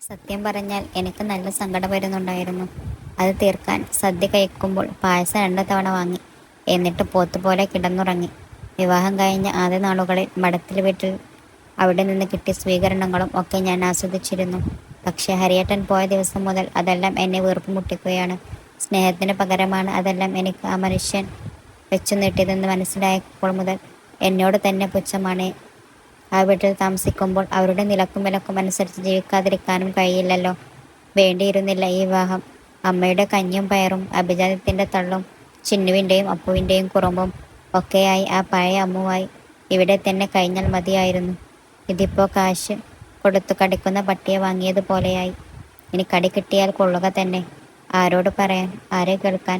സത്യം പറഞ്ഞാൽ എനിക്ക് നല്ല സങ്കടം വരുന്നുണ്ടായിരുന്നു. അത് തീർക്കാൻ സദ്യ കഴിക്കുമ്പോൾ പായസം 2 തവണ വാങ്ങി. എന്നിട്ട് പോത്തുപോലെ കിടന്നുറങ്ങി. വിവാഹം കഴിഞ്ഞ ആദ്യ നാളുകളിൽ മഠത്തിൽ വീട്ടിൽ അവിടെ നിന്ന് കിട്ടിയ സ്വീകരണങ്ങളും ഒക്കെ ഞാൻ ആസ്വദിച്ചിരുന്നു. പക്ഷേ ഹരിയേട്ടൻ പോയ ദിവസം മുതൽ അതെല്ലാം എന്നെ വീർപ്പുമുട്ടിക്കുകയാണ്. സ്നേഹത്തിന് പകരമാണ് അതെല്ലാം എനിക്ക് ആ മനുഷ്യൻ വെച്ചു നീട്ടിയതെന്ന് മനസ്സിലായപ്പോൾ മുതൽ എന്നോട് തന്നെ പുച്ഛമാണ്. ആ വീട്ടിൽ താമസിക്കുമ്പോൾ അവരുടെ നിലക്കും വിലക്കും അനുസരിച്ച് ജീവിക്കാതിരിക്കാനും കഴിയില്ലല്ലോ. വേണ്ടിയിരുന്നില്ല ഈ വിവാഹം. അമ്മയുടെ കഞ്ഞിയും പയറും, അഭിജാത്യത്തിൻ്റെ തള്ളും, ചിന്നുവിൻ്റെയും അപ്പുവിൻ്റെയും കുറുമ്പും ഒക്കെയായി ആ പഴയ അമ്മുവായി ഇവിടെ തന്നെ കഴിഞ്ഞാൽ മതിയായിരുന്നു. ഇതിപ്പോൾ കാശ് കൊടുത്തു കടിക്കുന്ന പട്ടിയെ വാങ്ങിയതുപോലെയായി. ഇനി കടി കിട്ടിയാൽ കൊള്ളുക തന്നെ. ആരോട് പറയാൻ, ആരെ കേൾക്കാൻ?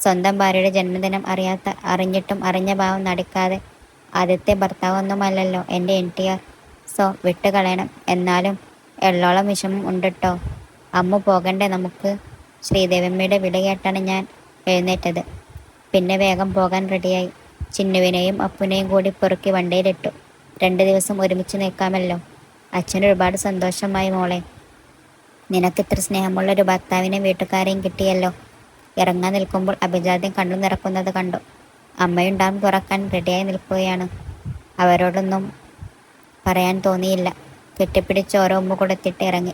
സ്വന്തം ഭാര്യയുടെ ജന്മദിനം അറിഞ്ഞിട്ടും അറിഞ്ഞ ഭാവം നടിക്കാതെ ആദ്യത്തെ ഭർത്താവൊന്നുമല്ലല്ലോ എൻ്റെ NTR. സോ വിട്ട് കളയണം. എന്നാലും എള്ളോളം വിഷമം ഉണ്ടിട്ടോ. അമ്മു പോകണ്ടേ നമുക്ക്? ശ്രീദേവമ്മയുടെ വിളി കേട്ടാണ് ഞാൻ എഴുന്നേറ്റത്. പിന്നെ വേഗം പോകാൻ റെഡിയായി. ചിന്നുവിനെയും അപ്പുവിനെയും കൂടി പെറുക്കി വണ്ടിയിലിട്ടു. 2 ദിവസം ഒരുമിച്ച് നിൽക്കാമല്ലോ. അച്ഛന് ഒരുപാട് സന്തോഷമായി. മോളെ, നിനക്കിത്ര സ്നേഹമുള്ളൊരു ഭർത്താവിനെയും വീട്ടുകാരെയും കിട്ടിയല്ലോ. ഇറങ്ങാൻ നിൽക്കുമ്പോൾ അഭിജാത്യം കണ്ണു നിറക്കുന്നത് കണ്ടു. അമ്മയും ഡാം തുറക്കാൻ റെഡിയായി നിൽക്കുകയാണ്. അവരോടൊന്നും പറയാൻ തോന്നിയില്ല. കെട്ടിപ്പിടിച്ച് ഓരോ ഉമ്മ കൊടുത്തിട്ട് ഇറങ്ങി.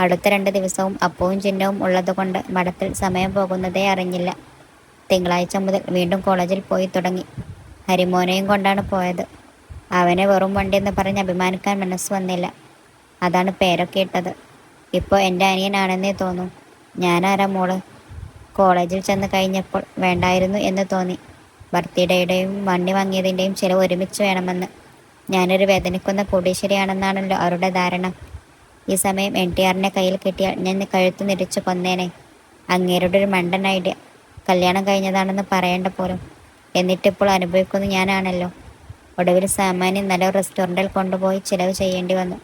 അടുത്ത 2 ദിവസവും അപ്പവും ചിഹ്നവും ഉള്ളതുകൊണ്ട് മഠത്തിൽ സമയം പോകുന്നതേ അറിഞ്ഞില്ല. തിങ്കളാഴ്ച മുതൽ വീണ്ടും കോളേജിൽ പോയി തുടങ്ങി. ഹരിമോനെയും കൊണ്ടാണ് പോയത്. അവനെ വെറും വണ്ടിയെന്ന് പറഞ്ഞ് അഭിമാനിക്കാൻ മനസ്സ് വന്നില്ല. അതാണ് പേരൊക്കെ ഇട്ടത്. ഇപ്പോൾ എൻ്റെ അനിയനാണെന്നേ തോന്നൂ. ഞാനാരാ മോള്? കോളേജിൽ ചെന്ന് കഴിഞ്ഞപ്പോൾ വേണ്ടായിരുന്നു എന്ന് തോന്നി. ബർത്ത്ഡേയുടെയും വണ്ടി വാങ്ങിയതിൻ്റെയും ചിലവ് ഒരുമിച്ച് വേണമെന്ന്. ഞാനൊരു വേദനിക്കുന്ന കോടീശ്വരിയാണെന്നാണല്ലോ അവരുടെ ധാരണ. ഈ സമയം NTRനെ കയ്യിൽ കിട്ടിയാൽ ഞാൻ കഴുത്ത് നിരിച്ചു കൊന്നേനെ. അങ്ങേരുടെ ഒരു മണ്ടൻ ഐഡിയ. കല്യാണം കഴിഞ്ഞതാണെന്ന് പറയേണ്ട പോലും. എന്നിട്ടിപ്പോൾ അനുഭവിക്കുന്നത് ഞാനാണല്ലോ. ഒടുവിൽ സാമാന്യം നല്ല റെസ്റ്റോറൻറ്റിൽ കൊണ്ടുപോയി ചിലവ് ചെയ്യേണ്ടി വന്നു.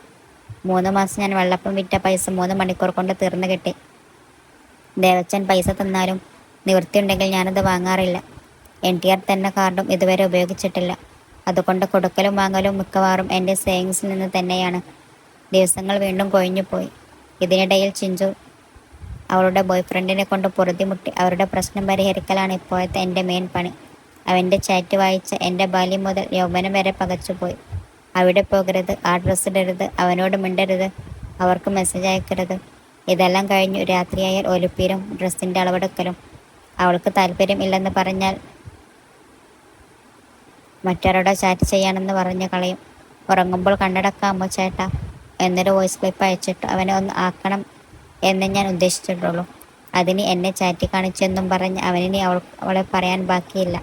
3 മാസം ഞാൻ വെള്ളപ്പം വിറ്റ പൈസ 3 മണിക്കൂർ കൊണ്ട് തീർന്നു കിട്ടി. ദേവച്ചൻ പൈസ തന്നാലും നിവൃത്തിയുണ്ടെങ്കിൽ ഞാനത് വാങ്ങാറില്ല. NTR തന്നെ കാർഡും ഇതുവരെ ഉപയോഗിച്ചിട്ടില്ല. അതുകൊണ്ട് കൊടുക്കലും വാങ്ങലും മിക്കവാറും എൻ്റെ സേവിങ്സിൽ നിന്ന് തന്നെയാണ്. ദിവസങ്ങൾ വീണ്ടും കൊഴിഞ്ഞുപോയി. ഇതിനിടയിൽ ചിഞ്ചു അവളുടെ ബോയ്ഫ്രണ്ടിനെ കൊണ്ട് പൊറുതിമുട്ടി. അവരുടെ പ്രശ്നം പരിഹരിക്കലാണ് ഇപ്പോഴത്തെ എൻ്റെ മെയിൻ പണി. അവൻ്റെ ചാറ്റ് വായിച്ച എൻ്റെ ബാല്യം മുതൽ യൗവനം വരെ പകച്ചുപോയി. അവിടെ പോകരുത്, ആ ഡ്രസ്സ് ഇടരുത്, അവനോട് മിണ്ടരുത്, അവർക്ക് മെസ്സേജ് അയക്കരുത്. ഇതെല്ലാം കഴിഞ്ഞു രാത്രിയായാൽ ഒലിപ്പീരും ഡ്രസ്സിൻ്റെ അളവെടുക്കലും. അവൾക്ക് താല്പര്യം ഇല്ലെന്ന് പറഞ്ഞാൽ മറ്റാരോടോ ചാറ്റ് ചെയ്യാനെന്ന് പറഞ്ഞ് കളയും. ഉറങ്ങുമ്പോൾ കണ്ണടക്കാമോ ചേട്ടാ എന്നൊരു വോയിസ് ക്ലിപ്പ് അയച്ചിട്ട് അവനെ ഒന്ന് ആക്കണം എന്ന് ഞാൻ ഉദ്ദേശിച്ചിട്ടുള്ളൂ. അതിന് എന്നെ ചാറ്റി കാണിച്ചെന്നും പറഞ്ഞ് അവനിനി അവളെ പറയാൻ ബാക്കിയില്ല.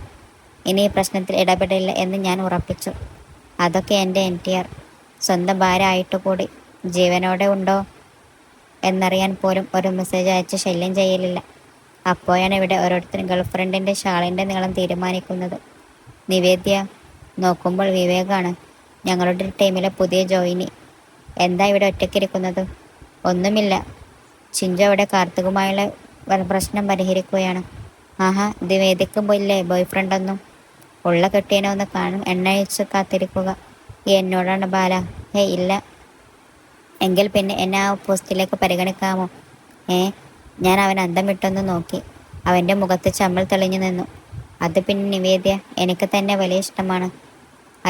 ഇനി ഈ പ്രശ്നത്തിൽ ഇടപെടില്ല എന്ന് ഞാൻ ഉറപ്പിച്ചു. അതൊക്കെ എൻ്റെ NTR. സ്വന്തം ഭാര്യ ആയിട്ടുകൂടി ജീവനോടെ ഉണ്ടോ എന്നറിയാൻ പോലും ഒരു മെസ്സേജ് അയച്ച് ശല്യം ചെയ്യലില്ല. അപ്പോഴാണ് ഇവിടെ ഓരോരുത്തരും ഗേൾഫ്രണ്ടിൻ്റെ ഷാളിൻ്റെ നീളം തീരുമാനിക്കുന്നത്. നിവേദ്യ നോക്കുമ്പോൾ വിവേകാണ്, ഞങ്ങളുടെ ടീമിലെ പുതിയ ജോയിനി. എന്താ ഇവിടെ ഒറ്റയ്ക്കിരിക്കുന്നത്? ഒന്നുമില്ല, ചിഞ്ചു അവിടെ കാർത്തികുമായുള്ള പ്രശ്നം പരിഹരിക്കുകയാണ്. ആഹാ, നിവേദ്യക്ക് ഇല്ലേ ബോയ്ഫ്രണ്ടൊന്നും? ഉള്ള കെട്ടിയനെ ഒന്ന് കാണും, എണ്ണയച്ച് കാത്തിരിക്കുക. എന്നോടാണ് ബാല? ഇല്ല. എങ്കിൽ പിന്നെ എന്നെ ആ പോസ്റ്റിലേക്ക് പരിഗണിക്കാമോ? ഞാൻ അവൻ അന്തം വിട്ടൊന്ന് നോക്കി. അവൻ്റെ മുഖത്ത് ചമ്മൽ തെളിഞ്ഞു നിന്നു. അത് പിന്നെ നിവേദ്യ, എനിക്ക് തന്നെ വലിയ ഇഷ്ടമാണ്.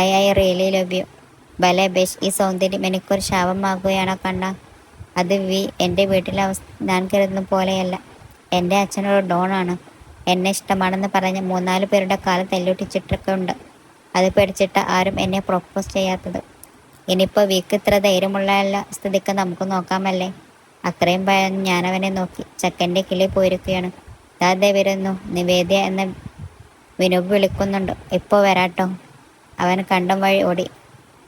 I really love you. ഭലേ ബേഷ്, ഈ സൗന്ദര്യം എനിക്കൊരു ശാപമാകുകയാണോ കണ്ണ? അത് എൻ്റെ വീട്ടിലെ അവസ്ഥ ഞാൻ കരുതുന്ന പോലെയല്ല. എൻ്റെ അച്ഛനൊരു ഡോണാണ്. എന്നെ ഇഷ്ടമാണെന്ന് പറഞ്ഞ് 3-4 പേരുടെ കാലം തെല്ലൊട്ടിച്ചിട്ടൊക്കെ ഉണ്ട്. അത് പേടിച്ചിട്ട് ആരും എന്നെ പ്രൊപ്പോസ് ചെയ്യാത്തത്. ഇനിയിപ്പോൾ വീക്ക് ഇത്ര ധൈര്യമുള്ള സ്ഥിതിക്ക് നമുക്ക് നോക്കാമല്ലേ? അത്രയും ഭയം ഞാനവനെ നോക്കി. ചെക്കൻ്റെ കിളി പോയിരിക്കുകയാണ്. ദാ വരുന്നു നിവേദ്യ എന്ന വിനോബ് വിളിക്കുന്നുണ്ട്. ഇപ്പോൾ വരാട്ടോ. അവൻ കണ്ടം വഴി ഓടി.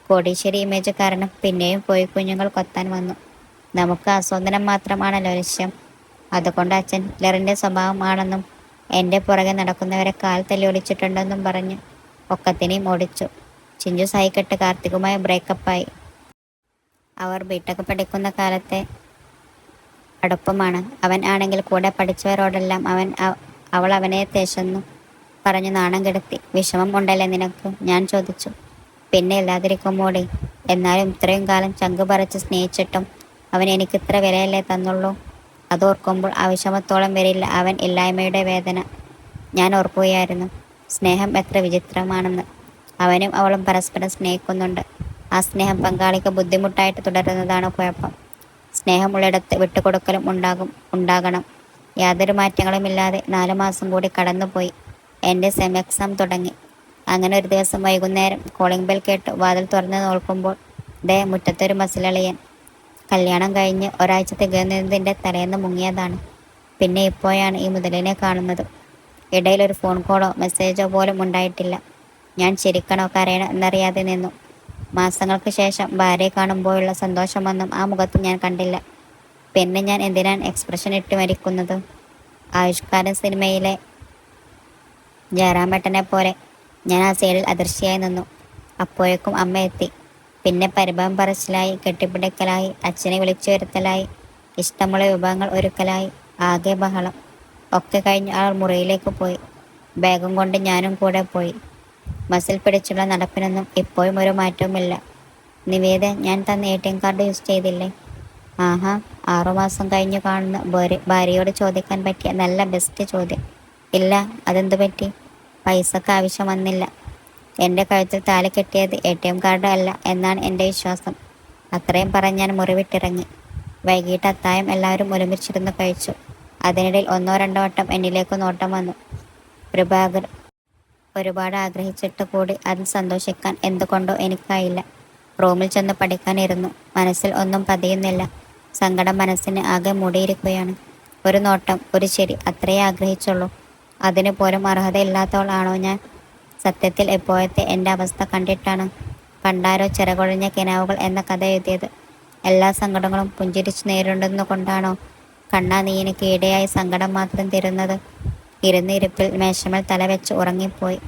കോടീശ്വരി ഇമേജ് കാരണം പിന്നെയും പോയി കുഞ്ഞുങ്ങൾ കൊത്താൻ വന്നു. നമുക്ക് ആസ്വാദനം മാത്രമാണല്ലോ ലക്ഷ്യം. അതുകൊണ്ട് അച്ഛൻ ഹിറ്റ്ലറിൻ്റെ സ്വഭാവമാണെന്നും എൻ്റെ പുറകെ നടക്കുന്നവരെ കാൽ തല്ലി ഒളിച്ചിട്ടുണ്ടെന്നും പറഞ്ഞ് ഒക്കത്തിനെയും ഓടിച്ചു. ചിഞ്ചു സഹിക്കെട്ട് കാർത്തികുമായി ബ്രേക്കപ്പായി. അവർ ബിടെക് പഠിക്കുന്ന കാലത്തെ അടുപ്പമാണ്. അവൻ ആണെങ്കിൽ കൂടെ പഠിച്ചവരോടെല്ലാം അവൾ അവനെ തേച്ചെന്നു പറഞ്ഞു നാണം കെടുത്തി. വിഷമം ഉണ്ടല്ലേ നിനക്ക്? ഞാൻ ചോദിച്ചു. പിന്നെ ഇല്ലാതിരിക്കുമോടി. എന്നാലും ഇത്രയും കാലം ചങ്ക് പറിച്ച് സ്നേഹിച്ചിട്ടും അവൻ എനിക്ക് ഇത്ര വിലയല്ലേ തന്നുള്ളൂ. അതോർക്കുമ്പോൾ ആ വിഷമത്തോളം വരില്ല അവൻ ഇല്ലായ്മയുടെ വേദന. ഞാൻ ഓർക്കുകയായിരുന്നു സ്നേഹം എത്ര വിചിത്രമാണെന്ന്. അവനും അവളും പരസ്പരം സ്നേഹിക്കുന്നുണ്ട്. ആ സ്നേഹം പങ്കാളിക്ക് ബുദ്ധിമുട്ടായിട്ട് തുടരുന്നതാണ് കുഴപ്പം. സ്നേഹമുള്ളിടത്ത് വിട്ടുകൊടുക്കലും ഉണ്ടാകണം. യാതൊരു മാറ്റങ്ങളുമില്ലാതെ 4 മാസം കൂടി കടന്നുപോയി. എൻ്റെ സെം എക്സാം തുടങ്ങി. അങ്ങനെ ഒരു ദിവസം വൈകുന്നേരം കോളിംഗ് ബെൽ കേട്ട് വാതിൽ തുറന്ന് നോക്കുമ്പോൾ ദേ മുറ്റത്തൊരു മസിലളിയൻ. കല്യാണം കഴിഞ്ഞ് ഒരാഴ്ച തികയുന്നതിൻ്റെ തലേന്ന് മുങ്ങിയതാണ്. പിന്നെ ഇപ്പോഴാണ് ഈ മുതലിനെ കാണുന്നത്. ഇടയിലൊരു ഫോൺ കോളോ മെസ്സേജോ പോലും ഉണ്ടായിട്ടില്ല. ഞാൻ ചിരിക്കണോ കരയണോ എന്നറിയാതെ നിന്നു. മാസങ്ങൾക്ക് ശേഷം ഭാര്യയെ കാണുമ്പോഴുള്ള സന്തോഷമൊന്നും ആ മുഖത്ത് ഞാൻ കണ്ടില്ല. പിന്നെ ഞാൻ എന്തിനാണ് എക്സ്പ്രഷൻ ഇട്ട് മരിക്കുന്നത്? ആയുഷ്കാലം സിനിമയിലെ ജയറാമേട്ടനെ പോലെ ഞാൻ ആ സൈഡിൽ അദൃശ്യയായി നിന്നു. അപ്പോഴേക്കും അമ്മ എത്തി. പിന്നെ പരിഭവം പറച്ചിലായി, കെട്ടിപ്പിടിക്കലായി, അച്ഛനെ വിളിച്ചു വരുത്തലായി, ഇഷ്ടമുള്ള വിഭവങ്ങൾ ഒരുക്കലായി, ആകെ ബഹളം. ഒക്കെ കഴിഞ്ഞ് ആൾ മുറിയിലേക്ക് പോയി. ബാഗും കൊണ്ട് ഞാനും കൂടെ പോയി. മസിൽ പിടിച്ചുള്ള നടപ്പിനൊന്നും ഇപ്പോഴും ഒരു മാറ്റവുമില്ല. നിവേദ, ഞാൻ തന്ന ATM കാർഡ് യൂസ് ചെയ്തില്ലേ? ആഹാ, 6 മാസം കഴിഞ്ഞു കാണുന്ന ഭാര്യയോട് ചോദിക്കാൻ പറ്റിയ നല്ല ബെസ്റ്റ് ചോദ്യം. ഇല്ല, അതെന്തു പറ്റി? പൈസക്ക് ആവശ്യം വന്നില്ല. എൻ്റെ കഴുത്തിൽ താലി കെട്ടിയത് ATM കാർഡ് അല്ല എന്നാണ് എൻ്റെ വിശ്വാസം. അത്രയും പറഞ്ഞ് ഞാൻ മുറി വിട്ടിറങ്ങി. വൈകിട്ട് അത്താഴം എല്ലാവരും ഒരുമിച്ചിരുന്ന് കഴിച്ചു. അതിനിടയിൽ 1-2 വട്ടം എന്നിലേക്ക് നോട്ടം വന്നു. പ്രഭാകർ ഒരുപാട് ആഗ്രഹിച്ചിട്ട് കൂടി അതിൽ സന്തോഷിക്കാൻ എന്തുകൊണ്ടോ എനിക്കായില്ല. റൂമിൽ ചെന്ന് പഠിക്കാനിരുന്നു. മനസ്സിൽ ഒന്നും പതിയുന്നില്ല. സങ്കടം മനസ്സിന് ആകെ മൂടിയിരിക്കുകയാണ്. ഒരു നോട്ടം, ഒരു ചിരി, അത്രയേ ആഗ്രഹിച്ചുള്ളൂ. അതിന് പോലും അർഹതയില്ലാത്തവളാണോ ഞാൻ? സത്യത്തിൽ എപ്പോഴത്തെ എൻ്റെ അവസ്ഥ കണ്ടിട്ടാണ് പണ്ടാരോ ചിറകൊഴിഞ്ഞ കിനാവുകൾ എന്ന കഥ എഴുതിയത്? എല്ലാ സങ്കടങ്ങളും പുഞ്ചിരിച്ചു നേരിടുന്നതുകൊണ്ടാണോ കണ്ണാ നീ എനിക്ക് ഈടെയായി സങ്കടം മാത്രം തരുന്നത്? ഇരുന്നിരിപ്പിൽ മേശമേൽ തലവെച്ച് ഉറങ്ങിപ്പോയി.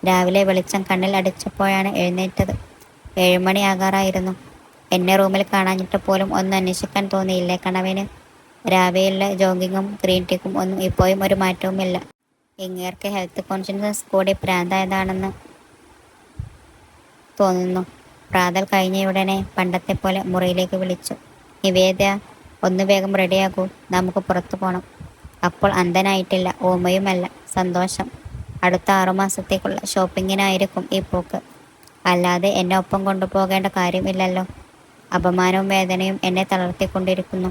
രാവിലെ വെളിച്ചം കണ്ണിൽ അടിച്ചപ്പോഴാണ് എഴുന്നേറ്റത്. 7 മണി ആകാറായിരുന്നു. എന്നെ റൂമിൽ കാണാഞ്ഞിട്ട് പോലും ഒന്ന് അന്വേഷിക്കാൻ തോന്നിയില്ലേ കണവന്? രാവിലെ ജോഗിങ്ങും ഗ്രീൻ ടീക്കും ഒന്നും ഇപ്പോഴും ഒരു മാറ്റവുമില്ല. ഇങ്ങേർക്ക് ഹെൽത്ത് കോൺഷ്യസ് കൂടി ഭ്രാന്തായതാണെന്ന് തോന്നുന്നു. പ്രാതൽ കഴിഞ്ഞയുടനെ പണ്ടത്തെ പോലെ മുറിയിലേക്ക് വിളിച്ചു. നിവേദ്യ, ഒന്ന് വേഗം റെഡിയാകൂ, നമുക്ക് പുറത്തു പോകണം. അപ്പോൾ അന്ധനായിട്ടില്ല, ഓമയുമല്ല. സന്തോഷം. അടുത്ത 6 മാസത്തേക്കുള്ള ഷോപ്പിങ്ങിനായിരിക്കും ഈ പോക്ക്. അല്ലാതെ എന്നെ ഒപ്പം കൊണ്ടുപോകേണ്ട കാര്യമില്ലല്ലോ. അപമാനവും വേദനയും എന്നെ തളർത്തിക്കൊണ്ടിരിക്കുന്നു.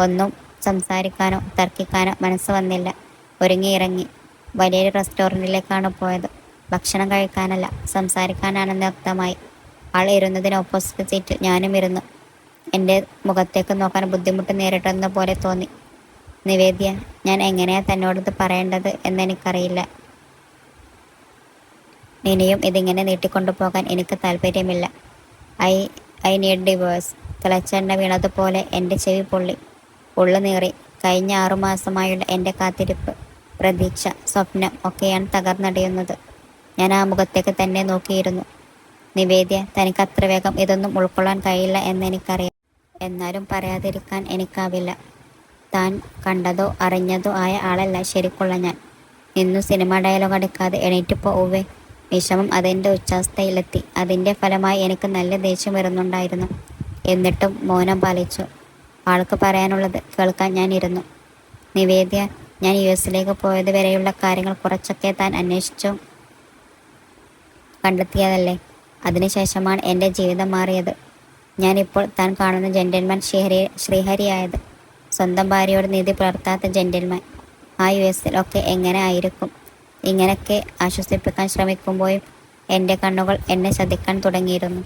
ഒന്നും സംസാരിക്കാനോ തർക്കിക്കാനോ മനസ്സ് വന്നില്ല. ഒരുങ്ങിയിറങ്ങി. വലിയൊരു റെസ്റ്റോറൻറ്റിലേക്കാണ് പോയത്. ഭക്ഷണം കഴിക്കാനല്ല, സംസാരിക്കാനാണെന്ന് വ്യക്തമായി. ആൾ ഇരുന്നതിന് ഓപ്പോസിറ്റ് സീറ്റിൽ ഞാനും ഇരുന്നു. എൻ്റെ മുഖത്തേക്ക് നോക്കാൻ ബുദ്ധിമുട്ട് നേരിടുന്ന പോലെ തോന്നി. നിവേദ്യ, ഞാൻ എങ്ങനെയാ തന്നോടിത് പറയേണ്ടത് എന്നെനിക്കറിയില്ല. ഇനിയും ഇതിങ്ങനെ നീട്ടിക്കൊണ്ടു പോകാൻ എനിക്ക് താല്പര്യമില്ല. I need divorce. തിളച്ചെണ്ണ വീണതുപോലെ എൻ്റെ ചെവി പൊള്ളി. ഉള്ളു നീറി. കഴിഞ്ഞ 6 മാസമായുള്ള എൻ്റെ കാത്തിരിപ്പ്, പ്രതീക്ഷ, സ്വപ്നം ഒക്കെയാണ് തകർന്നടിയുന്നത്. ഞാൻ ആ മുഖത്തേക്ക് തന്നെ നോക്കിയിരുന്നു. നിവേദ്യ, തനിക്ക് അത്ര വേഗം ഇതൊന്നും ഉൾക്കൊള്ളാൻ കഴിയില്ല എന്നെനിക്കറിയാം. എന്നാലും പറയാതിരിക്കാൻ എനിക്കാവില്ല. താൻ കണ്ടതോ അറിഞ്ഞതോ ആയ ആളല്ല ശരിക്കുള്ള ഞാൻ. ഇന്നു സിനിമ ഡയലോഗ് അടിക്കാതെ എണീറ്റ് പോവേ. വിഷമം അതിൻ്റെ ഉച്ചാവസ്ഥയിലെത്തി. അതിൻ്റെ ഫലമായി എനിക്ക് നല്ല ദേഷ്യം വരുന്നുണ്ടായിരുന്നു. എന്നിട്ടും മൗനം പാലിച്ചു. ആൾക്ക് പറയാനുള്ളത് കേൾക്കാൻ ഞാൻ ഇരുന്നു. നിവേദ്യ, ഞാൻ US പോയത് വരെയുള്ള കാര്യങ്ങൾ കുറച്ചൊക്കെ താൻ അന്വേഷിച്ചു കണ്ടെത്തിയതല്ലേ? അതിനുശേഷമാണ് എൻ്റെ ജീവിതം മാറിയത്. ഞാനിപ്പോൾ താൻ കാണുന്ന ജെന്റിൽമാൻ ശ്രീഹരിയായത്. സ്വന്തം ഭാര്യയോട് നീതി പുലർത്താത്ത ജെന്റിൽമാൻ. ആ US ഒക്കെ എങ്ങനെ ആയിരിക്കും? ഇങ്ങനെയൊക്കെ ആശ്വസിപ്പിക്കാൻ ശ്രമിക്കുമ്പോഴും എൻ്റെ കണ്ണുകൾ എന്നെ ചതിക്കാൻ തുടങ്ങിയിരുന്നു.